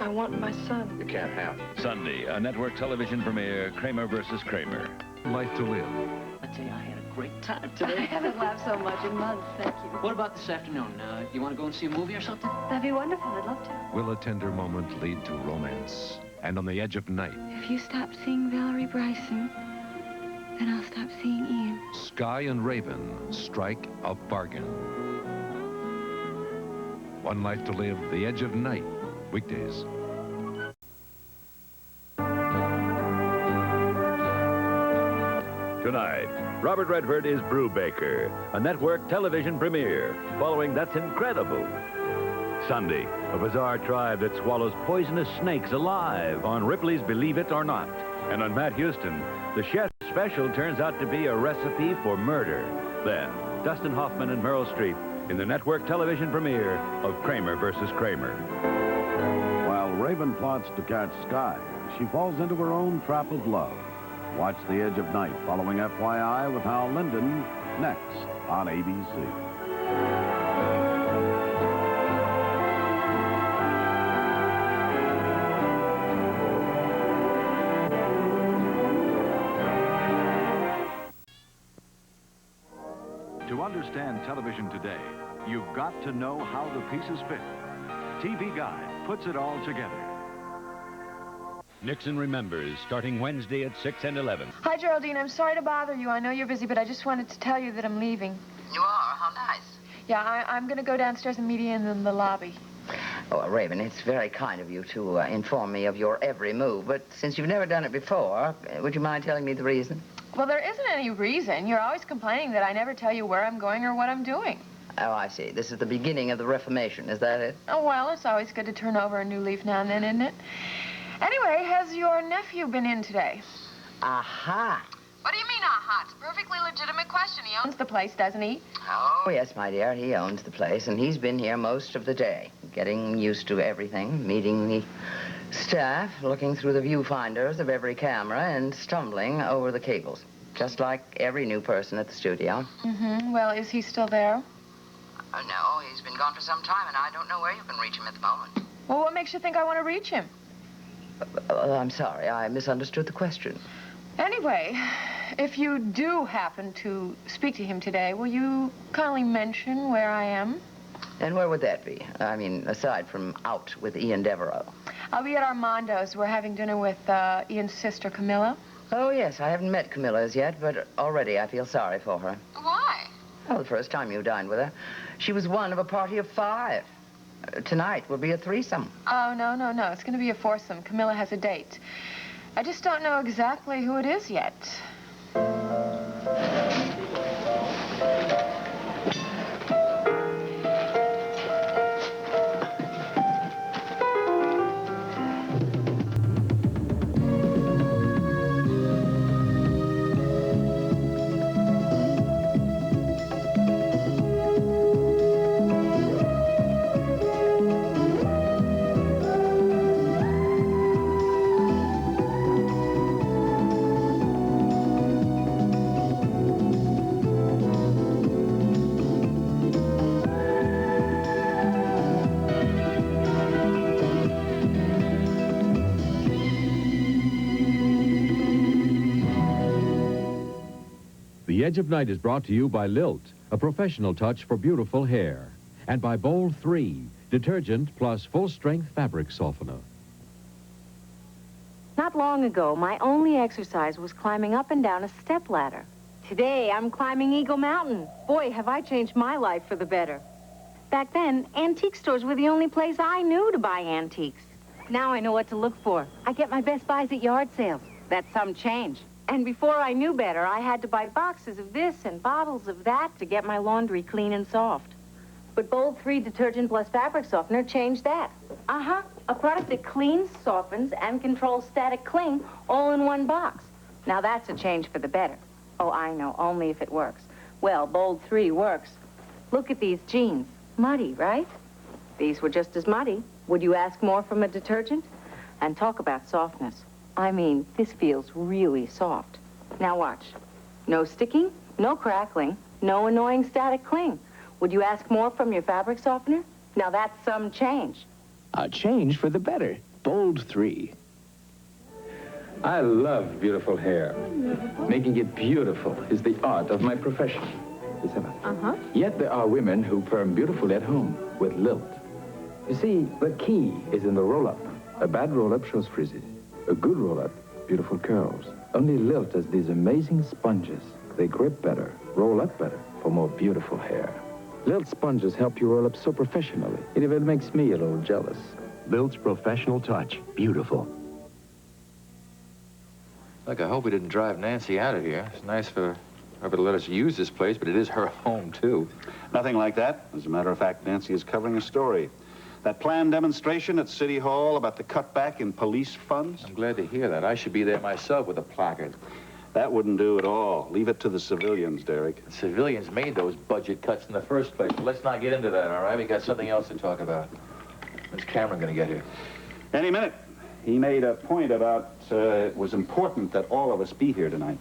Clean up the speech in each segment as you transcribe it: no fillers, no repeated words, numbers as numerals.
I want my son. You can't have him. Sunday, a network television premiere, Kramer versus Kramer. Life to live. I tell you, I had a great time today. I haven't laughed so much in months, thank you. What about this afternoon? You want to go and see a movie or something? That'd be wonderful, I'd love to. Will a tender moment lead to romance? And on the edge of night, If you stop seeing Valerie Bryson, then I'll stop seeing Ian. Sky and Raven strike a bargain. One Life to Live, The Edge of Night, weekdays. Tonight, Robert Redford is Brubaker, a network television premiere, following That's Incredible. Sunday, a bizarre tribe that swallows poisonous snakes alive on Ripley's Believe It or Not. And on Matt Houston, the chef's special turns out to be a recipe for murder. Then, Dustin Hoffman and Meryl Streep in the network television premiere of Kramer versus Kramer. While Raven plots to catch Sky, she falls into her own trap of love. Watch The Edge of Night following FYI with Hal Linden next on ABC. To understand television today, you've got to know how the pieces fit. TV Guide puts it all together. Nixon Remembers, starting Wednesday at 6 and 11. Hi, Geraldine. I'm sorry to bother you. I know you're busy, but I just wanted to tell you that I'm leaving. You are? How nice. Yeah, I'm going to go downstairs and meet Ian in the lobby. Oh, Raven, it's very kind of you to inform me of your every move, but since you've never done it before, would you mind telling me the reason? Well, there isn't any reason. You're always complaining that I never tell you where I'm going or what I'm doing. Oh, I see. This is the beginning of the Reformation, is that it? Oh, well, it's always good to turn over a new leaf now and then, isn't it? Anyway, has your nephew been in today? Aha! What do you mean, aha? It's a perfectly legitimate question. He owns the place, doesn't he? Oh, yes, my dear. He owns the place, and he's been here most of the day, getting used to everything, meeting the staff, looking through the viewfinders of every camera, and stumbling over the cables, just like every new person at the studio. Mm-hmm. Well, is he still there? No, he's been gone for some time, and I don't know where you can reach him at the moment. Well, what makes you think I want to reach him? I'm sorry. I misunderstood the question. Anyway, if you do happen to speak to him today, will you kindly mention where I am? And where would that be? I mean, aside from out with Ian Devereaux. I'll be at Armando's. We're having dinner with Ian's sister, Camilla. Oh, yes. I haven't met Camilla as yet, but already I feel sorry for her. Why? Well, the first time you dined with her, she was one of a party of 5. Tonight will be a threesome. Oh, no. It's going to be a foursome. Camilla has a date. I just don't know exactly who it is yet. The Edge of Night is brought to you by Lilt, a professional touch for beautiful hair, and by Bold 3, detergent plus full-strength fabric softener. Not long ago, my only exercise was climbing up and down a stepladder. Today, I'm climbing Eagle Mountain. Boy, have I changed my life for the better. Back then, antique stores were the only place I knew to buy antiques. Now I know what to look for. I get my best buys at yard sales. That's some change. And before I knew better, I had to buy boxes of this and bottles of that to get my laundry clean and soft. But Bold 3 detergent plus fabric softener changed that. Uh-huh. A product that cleans, softens, and controls static cling all in one box. Now that's a change for the better. Oh, I know, only if it works. Well, Bold 3 works. Look at these jeans. Muddy, right? These were just as muddy. Would you ask more from a detergent? And talk about softness. I mean, this feels really soft. Now watch. No sticking, no crackling, no annoying static cling. Would you ask more from your fabric softener? Now that's some change. A change for the better. Bold 3. I love beautiful hair. Making it beautiful is the art of my profession. Uh-huh. Yet there are women who perm beautifully at home with lilt. You see, the key is in the roll-up. A bad roll-up shows frizzes. A good roll-up, beautiful curls. Only lilt has these amazing sponges. They grip better, roll up better for more beautiful hair. Lilt sponges help you roll up so professionally. It even makes me a little jealous. Lilt's professional touch. Beautiful. Look, I hope we didn't drive Nancy out of here. It's nice for her to let us use this place, but it is her home, too. Nothing like that. As a matter of fact, Nancy is covering a story. That planned demonstration at City Hall about the cutback in police funds. I'm glad to hear that. I should be there myself with a placard. That wouldn't do at all. Leave it to the civilians, Derek. The civilians made those budget cuts in the first place. But let's not get into that, all right? We got something else to talk about. When's Cameron going to get here? Any minute. He made a point about it was important that all of us be here tonight.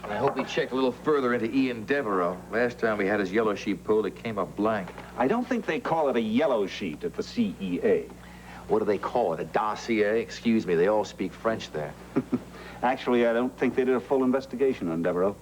I hope he checked a little further into Ian Devereaux. Last time we had his yellow sheet pulled, it came up blank. I don't think they call it a yellow sheet at the CEA. What do they call it, a dossier? Excuse me, they all speak French there. Actually, I don't think they did a full investigation on Devereaux.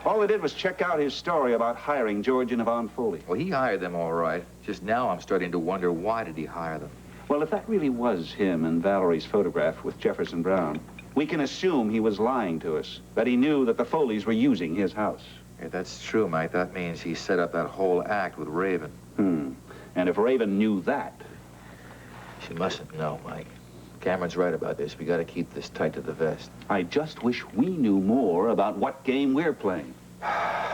All they did was check out his story about hiring George and Yvonne Foley. Well, he hired them all right. Just now I'm starting to wonder, why did he hire them? Well, if that really was him and Valerie's photograph with Jefferson Brown, we can assume he was lying to us, that he knew that the Foleys were using his house. Yeah, that's true, Mike. That means he set up that whole act with Raven. And if Raven knew that... She mustn't know, Mike. Cameron's right about this. We got to keep this tight to the vest. I just wish we knew more about what game we're playing.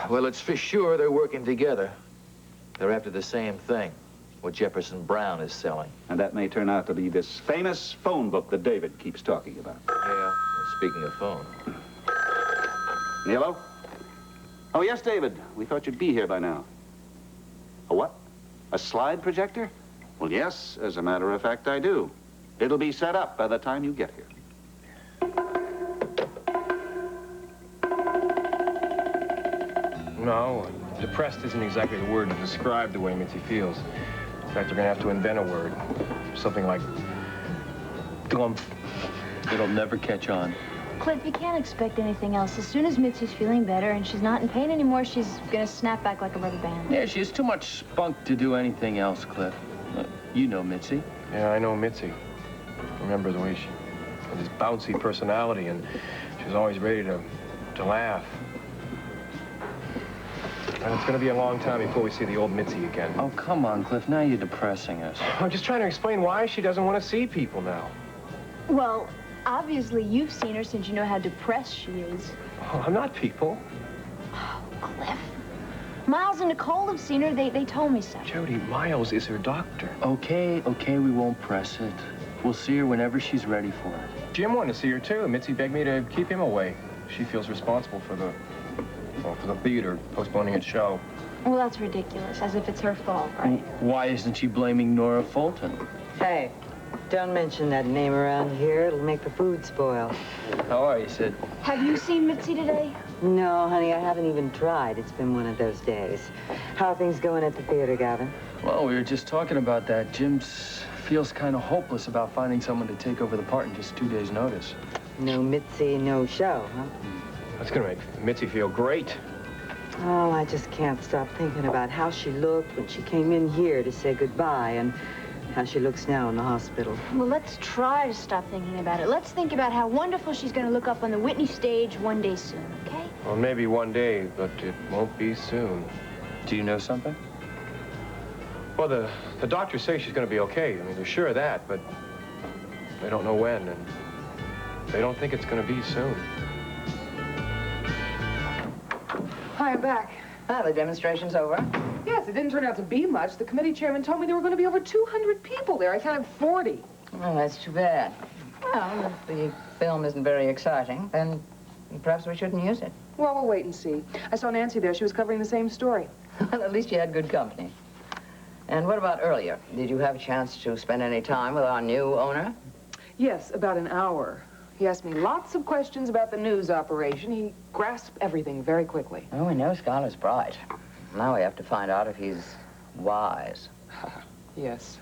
Well, it's for sure they're working together. They're after the same thing, what Jefferson Brown is selling. And that may turn out to be this famous phone book that David keeps talking about. Yeah, speaking of phone. Hello? Oh, yes, David. We thought you'd be here by now. A what? A slide projector? Well, yes, as a matter of fact, I do. It'll be set up by the time you get here. No, depressed isn't exactly the word to describe the way Mitsy feels. In fact, we're gonna have to invent a word. Something like glump. It'll never catch on. Cliff, you can't expect anything else. As soon as Mitzi's feeling better and she's not in pain anymore, she's gonna snap back like a rubber band. Yeah, she has too much spunk to do anything else, Cliff. You know Mitsy. Yeah, I know Mitsy. Remember the way she had this bouncy personality, and she was always ready to laugh. And it's gonna be a long time before we see the old Mitsy again. Oh, come on, Cliff. Now you're depressing us. I'm just trying to explain why she doesn't want to see people now. Well, obviously you've seen her since you know how depressed she is. Oh, I'm not people. Oh, Cliff. Miles and Nicole have seen her. They told me so. Jody, Miles is her doctor. Okay, we won't press it. We'll see her whenever she's ready for it. Jim wanted to see her, too. Mitzi begged me to keep him away. She feels responsible for the theater postponing its show. Well, that's ridiculous, as if it's her fault, right? Why isn't she blaming Nora Fulton? Hey, don't mention that name around here. It'll make the food spoil. How are you, Sid? Have you seen Mitzi today? No, honey, I haven't even tried. It's been one of those days. How are things going at the theater, Gavin? Well, we were just talking about that. Jim feels kind of hopeless about finding someone to take over the part in just 2 days' notice. No Mitzi, no show, huh? That's gonna make Mitzi feel great. Oh, I just can't stop thinking about how she looked when she came in here to say goodbye and how she looks now in the hospital. Well, let's try to stop thinking about it. Let's think about how wonderful she's going to look up on the Whitney stage one day soon, okay? Well, maybe one day, but it won't be soon. Do you know something? Well, the doctors say she's going to be okay. I mean, they're sure of that, but they don't know when, and they don't think it's going to be soon. Hi, I'm back. Ah, the demonstration's over? Yes, it didn't turn out to be much. The committee chairman told me there were going to be over 200 people there. I counted 40. Well, that's too bad. Well, if the film isn't very exciting, then perhaps we shouldn't use it. Well, we'll wait and see. I saw Nancy there. She was covering the same story. Well, at least you had good company. And what about earlier? Did you have a chance to spend any time with our new owner? Yes, about an hour. He asked me lots of questions about the news operation. He grasped everything very quickly. Oh, we know Skylar's bright. Now we have to find out if he's wise. Yes.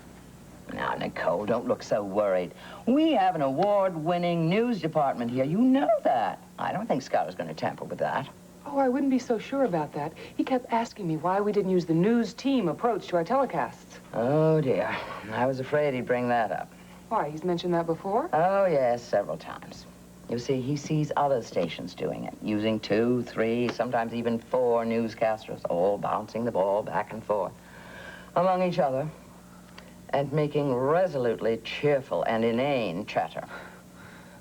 Now, Nicole, don't look so worried. We have an award-winning news department here. You know that. I don't think Scott is going to tamper with that. Oh, I wouldn't be so sure about that. He kept asking me why we didn't use the news team approach to our telecasts. Oh, dear. I was afraid he'd bring that up. Why, he's mentioned that before? Oh, yes, several times. You see, he sees other stations doing it, using 2, 3, sometimes even 4 newscasters, all bouncing the ball back and forth among each other and making resolutely cheerful and inane chatter.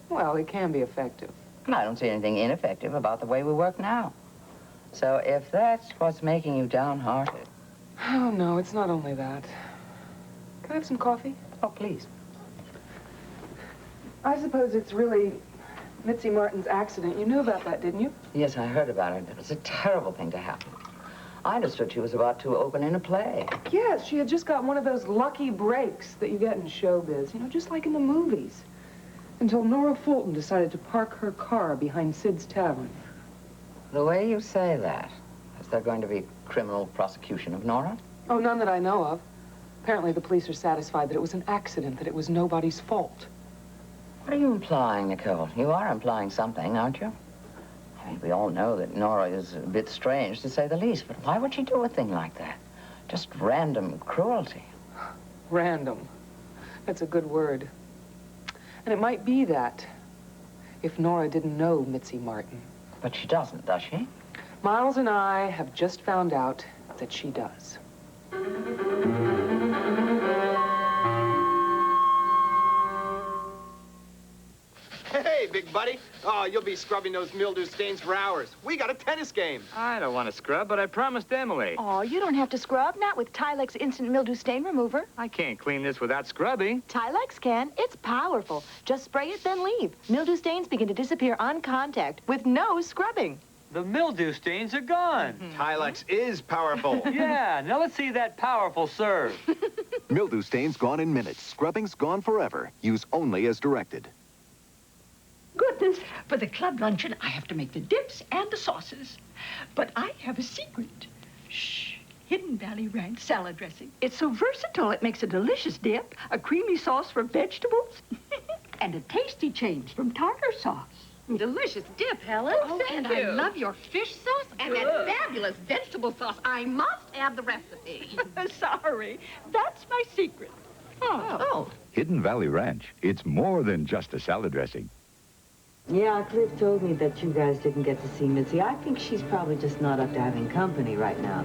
Well, it can be effective. I don't see anything ineffective about the way we work now. So if that's what's making you downhearted... Oh, no, it's not only that. Can I have some coffee? Oh, please. I suppose it's really Mitsy Martin's accident. You knew about that, didn't you? Yes, I heard about it. It was a terrible thing to happen. I understood she was about to open in a play. Yes, she had just got one of those lucky breaks that you get in showbiz, you know, just like in the movies. Until Nora Fulton decided to park her car behind Sid's Tavern. The way you say that, is there going to be criminal prosecution of Nora? Oh, none that I know of. Apparently the police are satisfied that it was an accident, that it was nobody's fault. What are you implying, Nicole? You are implying something, aren't you? I mean, we all know that Nora is a bit strange, to say the least, but why would she do a thing like that? Just random cruelty. Random. That's a good word. And it might be that if Nora didn't know Mitsy Martin. But she doesn't, does she? Miles and I have just found out that she does. Hey, big buddy. Oh, you'll be scrubbing those mildew stains for hours. We got a tennis game. I don't want to scrub, but I promised Emily. Oh, you don't have to scrub, not with Tilex Instant Mildew Stain Remover. I can't clean this without scrubbing. Tilex can. It's powerful. Just spray it, then leave. Mildew stains begin to disappear on contact with no scrubbing. The mildew stains are gone. Tilex is powerful. Yeah, now let's see that powerful serve. Mildew stains gone in minutes. Scrubbing's gone forever. Use only as directed. Goodness, for the club luncheon, I have to make the dips and the sauces. But I have a secret. Shh. Hidden Valley Ranch salad dressing. It's so versatile, it makes a delicious dip, a creamy sauce for vegetables, and a tasty change from tartar sauce. Delicious dip, Helen. Oh, and thank you. I love your fish sauce and that fabulous vegetable sauce. I must have the recipe. Sorry, that's my secret. Oh. Hidden Valley Ranch. It's more than just a salad dressing. Yeah, Cliff told me that you guys didn't get to see Mitsy. I think she's probably just not up to having company right now.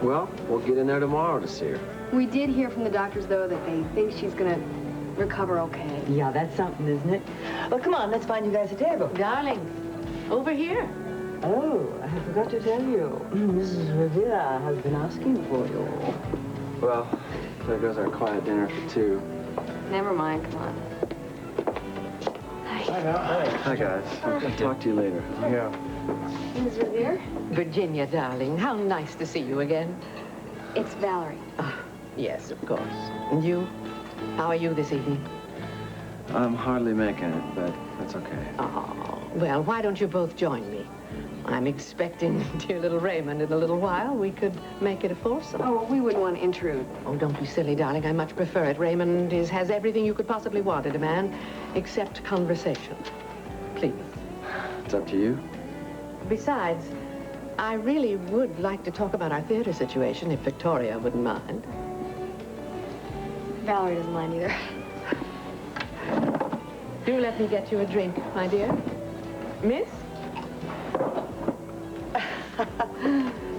Well, we'll get in there tomorrow to see her. We did hear from the doctors, though, that they think she's gonna recover okay. Yeah, that's something, isn't it? Well, come on, let's find you guys a table. Darling, over here. Oh, I forgot to tell you. Mrs. Rivera has been asking for you. Well, there goes our quiet dinner for 2. Never mind, come on. Hi, guys. I'll talk to you later. Yeah. Ms. Revere? Virginia, darling, how nice to see you again. It's Valerie. Yes, of course. And you? How are you this evening? I'm hardly making it, but that's okay. Oh, well, why don't you both join me? I'm expecting dear little Raymond in a little while. We could make it a foursome. Oh, we wouldn't want to intrude. Oh, don't be silly, darling. I much prefer it. Raymond has everything you could possibly want in a man, except conversation. Please. It's up to you. Besides, I really would like to talk about our theater situation, if Victoria wouldn't mind. Valerie doesn't mind either. Do let me get you a drink, my dear. Miss?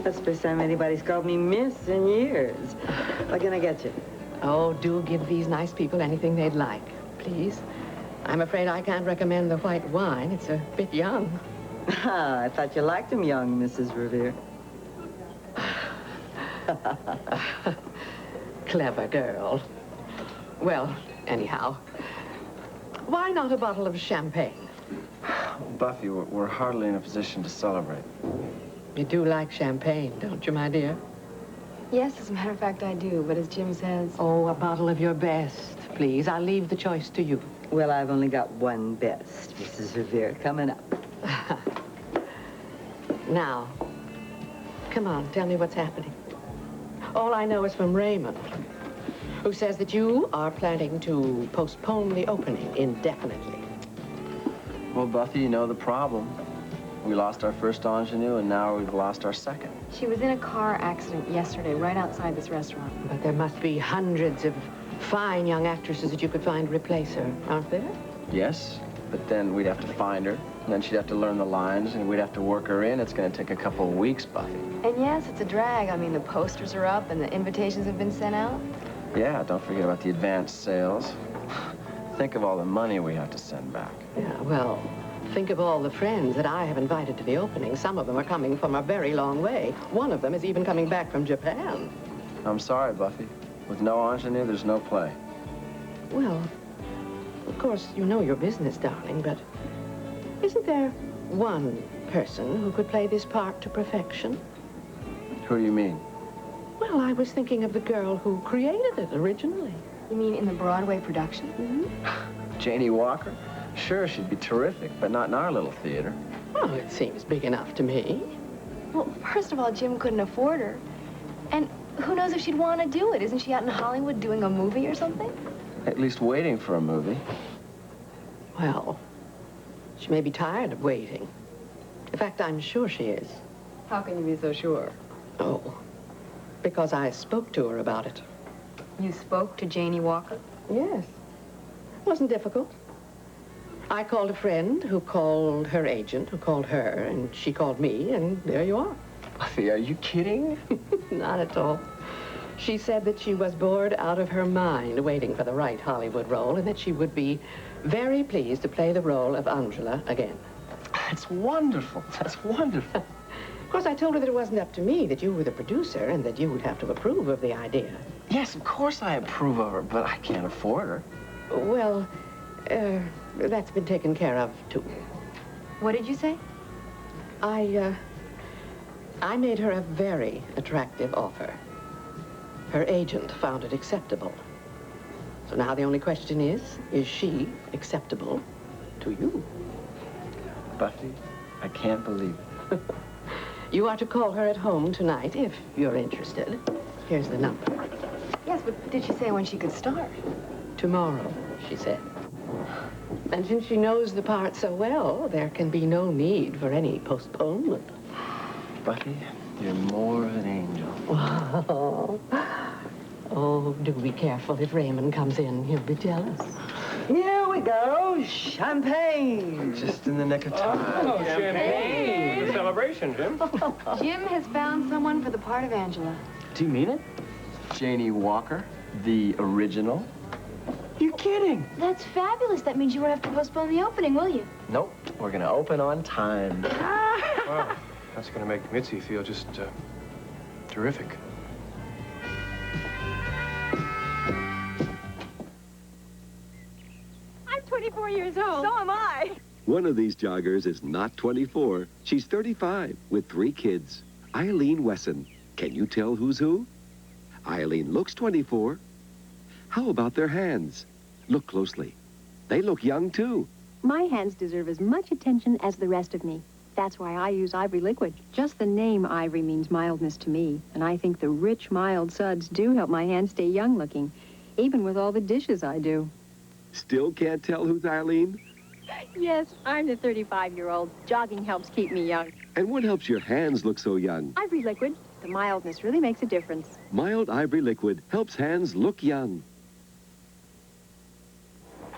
That's the first time anybody's called me miss in years. What can I get you? Oh, do give these nice people anything they'd like, please. I'm afraid I can't recommend the white wine. It's a bit young. I thought you liked him young, Mrs. Revere. Clever girl. Well, anyhow, why not a bottle of champagne? Buffy, we're hardly in a position to celebrate. You do like champagne, don't you, my dear? Yes, as a matter of fact, I do, but as Jim says... Oh, a bottle of your best, please. I'll leave the choice to you. Well, I've only got one best, Mrs. Revere, coming up. Now, come on, tell me what's happening. All I know is from Raymond. who says that you are planning to postpone the opening indefinitely. Well, Buffy, you know the problem. We lost our first ingenue, and now we've lost our second. She was in a car accident yesterday, right outside this restaurant. But there must be hundreds of fine young actresses that you could find to replace her, aren't there? Yes, but then we'd have to find her, and then she'd have to learn the lines, and we'd have to work her in. It's going to take a couple of weeks, Buffy. And yes, it's a drag. I mean, the posters are up and the invitations have been sent out. Yeah, don't forget about the advanced sales. Think of all the money we have to send back. Yeah, well, think of all the friends that I have invited to the opening. Some of them are coming from a very long way. One of them is even coming back from Japan. I'm sorry, Buffy. With no ingenue, there's no play. Well, of course, you know your business, darling, but isn't there one person who could play this part to perfection? Who do you mean? Well, I was thinking of the girl who created it originally. You mean in the Broadway production? Mm-hmm. Janie Walker? Sure, she'd be terrific, but not in our little theater. Well, it seems big enough to me. Well, first of all, Jim couldn't afford her. And who knows if she'd want to do it? Isn't she out in Hollywood doing a movie or something? At least waiting for a movie. Well, she may be tired of waiting. In fact, I'm sure she is. How can you be so sure? Oh, because I spoke to her about it. You spoke to Janie Walker? Yes. Wasn't difficult. I called a friend who called her agent, who called her, and she called me, and there you are. Buffy, are you kidding? Not at all. She said that she was bored out of her mind waiting for the right Hollywood role, and that she would be very pleased to play the role of Angela again. That's wonderful. That's wonderful. Of course, I told her that it wasn't up to me, that you were the producer, and that you would have to approve of the idea. Yes, of course I approve of her, but I can't afford her. Well, that's been taken care of, too. What did you say? I made her a very attractive offer. Her agent found it acceptable. So now the only question is she acceptable to you? Buffy, I can't believe it. You are to call her at home tonight, if you're interested. Here's the number. Yes, but did she say when she could start? Tomorrow, she said. And since she knows the part so well, there can be no need for any postponement. Buffy, you're more of an angel. Oh, oh, do be careful. If Raymond comes in, he'll be jealous. Here we go. Champagne. Just in the nick of time. Oh, champagne. Good celebration, Jim. Jim has found someone for the part of Angela. Do you mean it? Janie Walker, the original? You're kidding. That's fabulous. That means you won't have to postpone the opening, will you? Nope. We're going to open on time. Wow. That's going to make Mitsy feel just terrific. I'm 24 years old. So am I. One of these joggers is not 24. She's 35 with 3 kids. Eileen Wesson. Can you tell who's who? Eileen looks 24. How about their hands? Look closely. They look young, too. My hands deserve as much attention as the rest of me. That's why I use Ivory Liquid. Just the name Ivory means mildness to me, and I think the rich, mild suds do help my hands stay young-looking, even with all the dishes I do. Still can't tell who's Eileen? Yes, I'm the 35-year-old. Jogging helps keep me young. And what helps your hands look so young? Ivory Liquid. The mildness really makes a difference. Mild Ivory Liquid helps hands look young.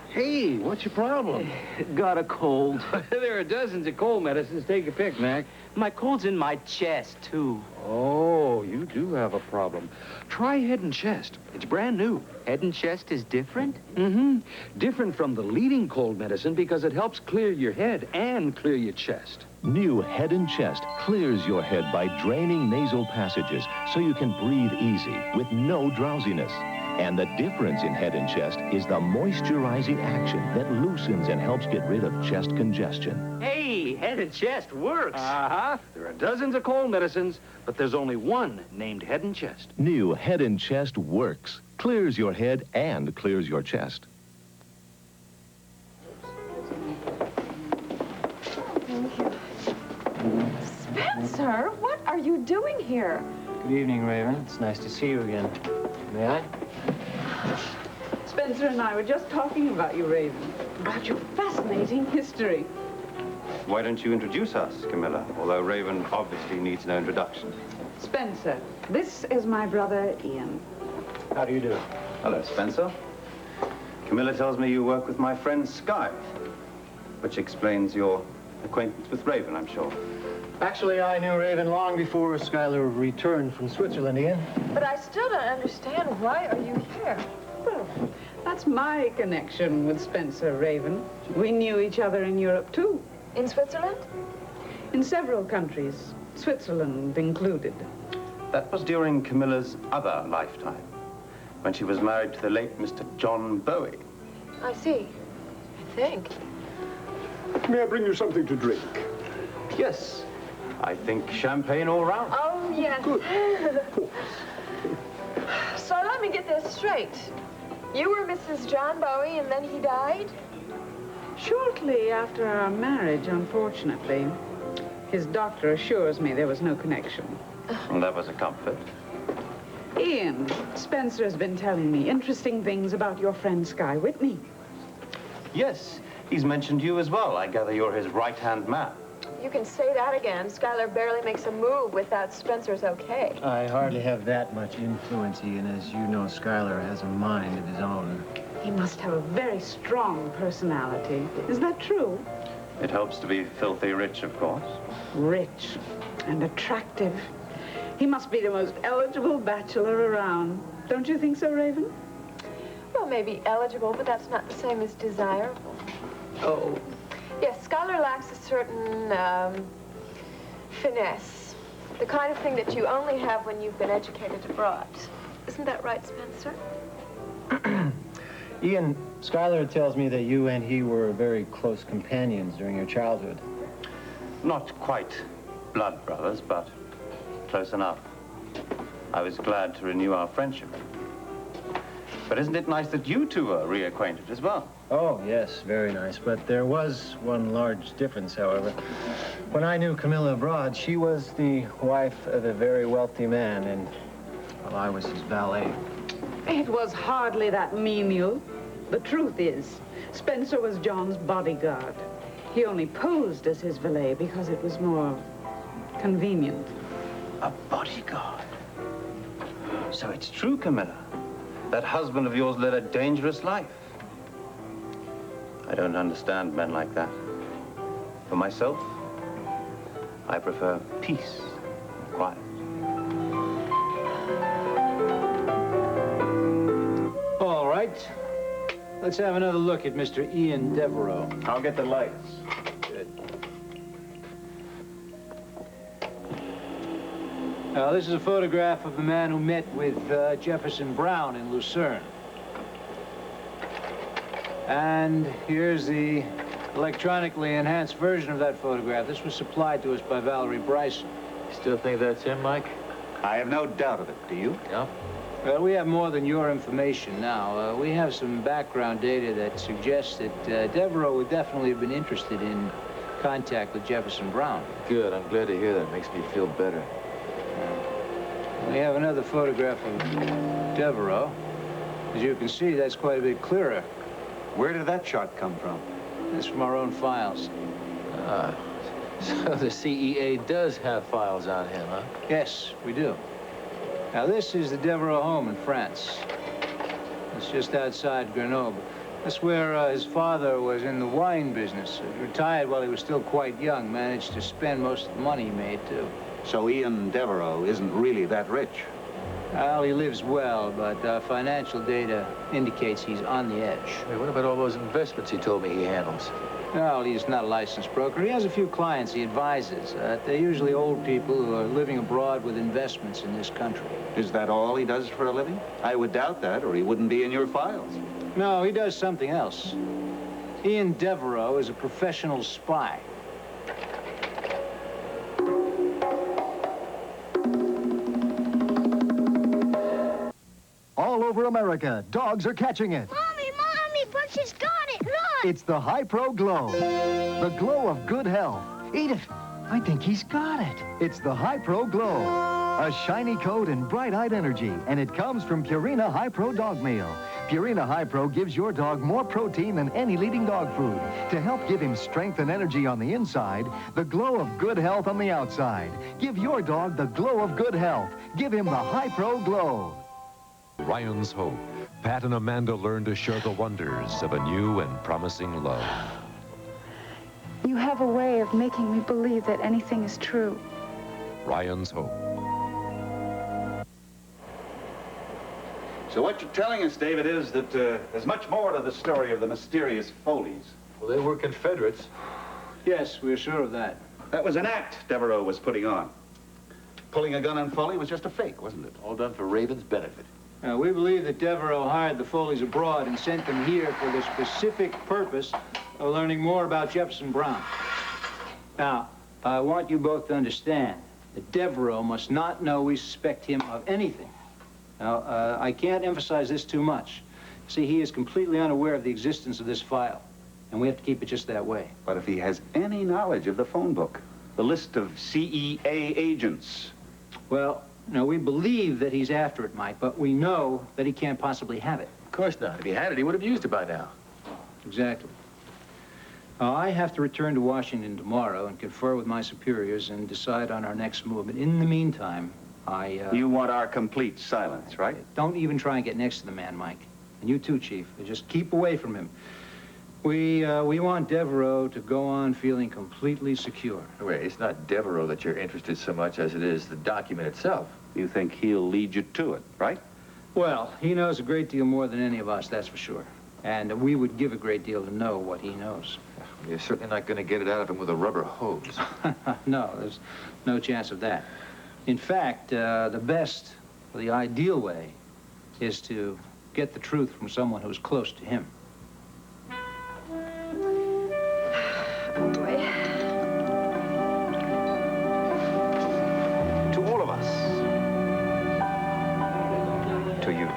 Hey, what's your problem? Got a cold. There are dozens of cold medicines. Take your pick, Mac. My cold's in my chest, too. Oh, you do have a problem. Try Head and Chest. It's brand new. Head and chest is different? Mm-hmm. Different from the leading cold medicine because it helps clear your head and clear your chest. New Head and Chest clears your head by draining nasal passages so you can breathe easy with no drowsiness. And the difference in Head and Chest is the moisturizing action that loosens and helps get rid of chest congestion. Hey, Head and Chest works. Uh-huh. There are dozens of cold medicines, but there's only one named Head and Chest. New Head and Chest works. Clears your head and clears your chest. Spencer, what are you doing here? Good evening, Raven. It's nice to see you again. May I? Spencer and I were just talking about you, Raven, about your fascinating history. Why don't you introduce us, Camilla? Although Raven obviously needs no introduction. Spencer, this is my brother, Ian. How do you do? Hello, Spencer. Camilla tells me you work with my friend Sky, which explains your acquaintance with Raven, I'm sure. Actually, I knew Raven long before Skylar returned from Switzerland, Ian. But I still don't understand. Why are you here? Well, that's my connection with Spencer, Raven. We knew each other in Europe, too. In Switzerland? In several countries, Switzerland included. That was during Camilla's other lifetime, when she was married to the late Mr. John Bowie. I see. I think. May I bring you something to drink? Yes. I think champagne all round. Oh, yes. Good. So let me get this straight. You were Mrs. John Bowie, and then he died? Shortly after our marriage, unfortunately. His doctor assures me there was no connection. And that was a comfort. Ian, Spencer has been telling me interesting things about your friend Sky Whitney. Yes, he's mentioned you as well. I gather you're his right-hand man. You can say that again. Skylar barely makes a move without Spencer's okay. I hardly have that much influence, Ian. As you know, Skylar has a mind of his own. He must have a very strong personality. Is that true? It helps to be filthy rich, of course. Rich and attractive. He must be the most eligible bachelor around. Don't you think so, Raven? Well, maybe eligible, but that's not the same as desirable. Oh. Yes, Skylar lacks a certain, finesse. The kind of thing that you only have when you've been educated abroad. Isn't that right, Spencer? Ian, Skylar tells me that you and he were very close companions during your childhood. Not quite blood brothers, but close enough. I was glad to renew our friendship. But isn't it nice that you two are reacquainted as well? Oh, yes, very nice. But there was one large difference, however. When I knew Camilla abroad, she was the wife of a very wealthy man, and, well, I was his valet. It was hardly that menial. The truth is, Spencer was John's bodyguard. He only posed as his valet because it was more convenient. A bodyguard? So it's true, Camilla. That husband of yours led a dangerous life. I don't understand men like that. For myself, I prefer peace and quiet. All right. Let's have another look at Mr. Ian Devereaux. I'll get the lights. Good. Now, this is a photograph of the man who met with Jefferson Brown in Lucerne. And here's the electronically enhanced version of that photograph. This was supplied to us by Valerie Bryson. Still think that's him, Mike? I have no doubt of it. Do you? Yeah. Well, we have more than your information now. We have some background data that suggests that Devereaux would definitely have been interested in contact with Jefferson Brown. Good. I'm glad to hear that. Makes me feel better. We have another photograph of Devereaux. As you can see, that's quite a bit clearer. Where did that shot come from? It's from our own files. So the CEA does have files on him, huh? Yes, we do. Now, this is the Devereaux home in France. It's just outside Grenoble. That's where his father was in the wine business. He retired while he was still quite young, managed to spend most of the money he made, too. So Ian Devereaux isn't really that rich? Well, he lives well, but financial data indicates he's on the edge. Hey, what about all those investments he told me he handles? Well, he's not a licensed broker. He has a few clients he advises. They're usually old people who are living abroad with investments in this country. Is that all he does for a living? I would doubt that, or he wouldn't be in your files. No, he does something else. Ian Devereaux is a professional spy. All over America, dogs are catching it. Mommy, Butcher's got it. Look! It's the Hi-Pro Glow. The glow of good health. Eat it. I think he's got it. It's the Hi-Pro Glow. A shiny coat and bright-eyed energy, and it comes from Purina High Pro Dog Meal. Purina High Pro gives your dog more protein than any leading dog food to help give him strength and energy on the inside, the glow of good health on the outside. Give your dog the glow of good health. Give him the High Pro Glow. Ryan's Hope. Pat and Amanda learn to share the wonders of a new and promising love. You have a way of making me believe that anything is true. Ryan's Hope. So what you're telling us, David, is that there's much more to the story of the mysterious Foleys. Well, they were Confederates. Yes, we're sure of that. That was an act Devereaux was putting on. Pulling a gun on Foley was just a fake, wasn't it? All done for Raven's benefit. We believe that Devereaux hired the Foleys abroad and sent them here for the specific purpose of learning more about Jefferson Brown. Now, I want you both to understand that Devereaux must not know we suspect him of anything. Now, I can't emphasize this too much. See, he is completely unaware of the existence of this file, and we have to keep it just that way. But if he has any knowledge of the phone book, the list of CEA agents... Well, no, we believe that he's after it, Mike, but we know that he can't possibly have it. Of course not. If he had it, he would have used it by now. Exactly. I have to return to Washington tomorrow and confer with my superiors and decide on our next movement. In the meantime, You want our complete silence, right? Don't even try and get next to the man, Mike. And you too, Chief. Just keep away from him. We want Devereaux to go on feeling completely secure. Wait, it's not Devereaux that you're interested so much as it is the document itself. You think he'll lead you to it, right? Well, he knows a great deal more than any of us, that's for sure. And we would give a great deal to know what he knows. You're certainly not going to get it out of him with a rubber hose. No, there's no chance of that. In fact, the best, or the ideal way, is to get the truth from someone who's close to him. To all of us. To you.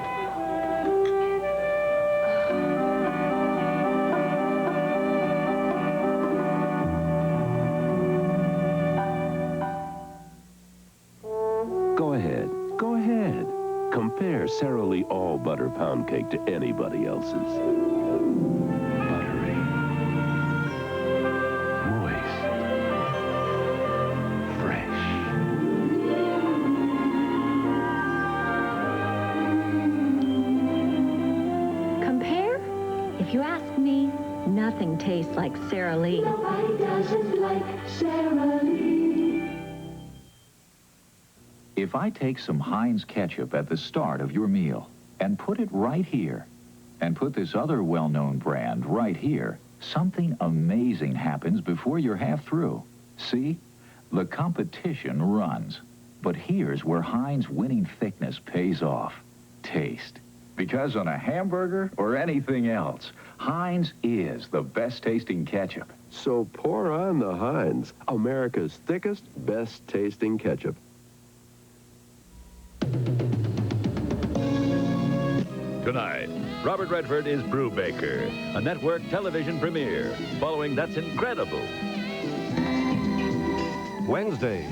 Go ahead. Go ahead. Compare Sara Lee All Butter Pound Cake to anybody else's. Buttery. Moist. Fresh. Compare? If you ask me, nothing tastes like Sara Lee. Nobody doesn't like Sara Lee. If I take some Heinz ketchup at the start of your meal and put it right here, and put this other well-known brand right here, something amazing happens before you're half through. See? The competition runs. But here's where Heinz winning thickness pays off. Taste. Because on a hamburger or anything else, Heinz is the best-tasting ketchup. So pour on the Heinz, America's thickest, best-tasting ketchup. Tonight, Robert Redford is Brubaker, a network television premiere following That's Incredible. Wednesday,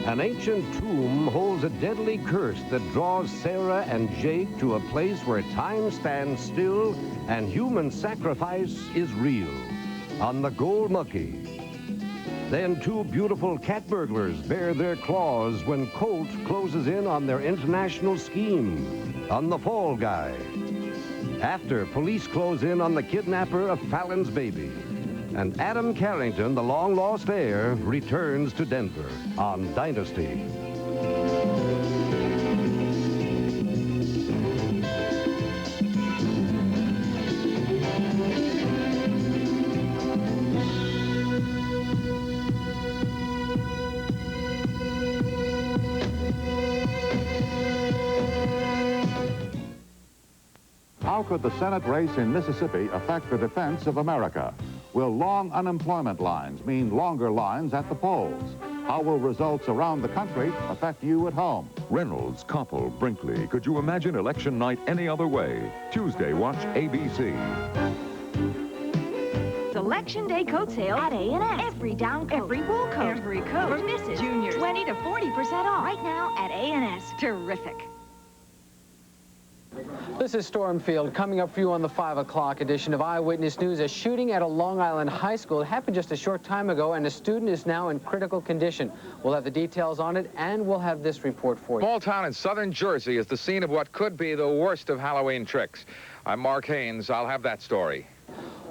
an ancient tomb holds a deadly curse that draws Sarah and Jake to a place where time stands still and human sacrifice is real, on the Gold Monkey. Then two beautiful cat burglars bare their claws when Colt closes in on their international scheme, on the Fall Guy. After police close in on the kidnapper of Fallon's baby. And Adam Carrington, the long-lost heir, returns to Denver on Dynasty. How could the Senate race in Mississippi affect the defense of America? Will long unemployment lines mean longer lines at the polls? How will results around the country affect you at home? Reynolds, Koppel, Brinkley. Could you imagine election night any other way? Tuesday, watch ABC. The Election Day coat sale at A&S. Every down coat. Every wool coat. Every coat. For Mrs. Juniors. 20 to 40% off. Right now at A&S. Terrific. This is Stormfield coming up for you on the 5 o'clock edition of Eyewitness News. A shooting at a Long Island high school. It happened just a short time ago, and a student is now in critical condition. We'll have the details on it, and we'll have this report for you. Small town in southern Jersey is the scene of what could be the worst of Halloween tricks. I'm Mark Haynes. I'll have that story.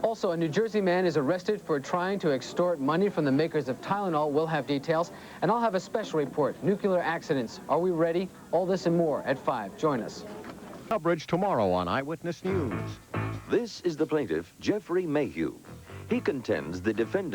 Also, a New Jersey man is arrested for trying to extort money from the makers of Tylenol. We'll have details, and I'll have a special report. Nuclear accidents. Are we ready? All this and more at 5. Join us. Coverage tomorrow on Eyewitness News. This is the plaintiff, Jeffrey Mayhew. He contends the defendant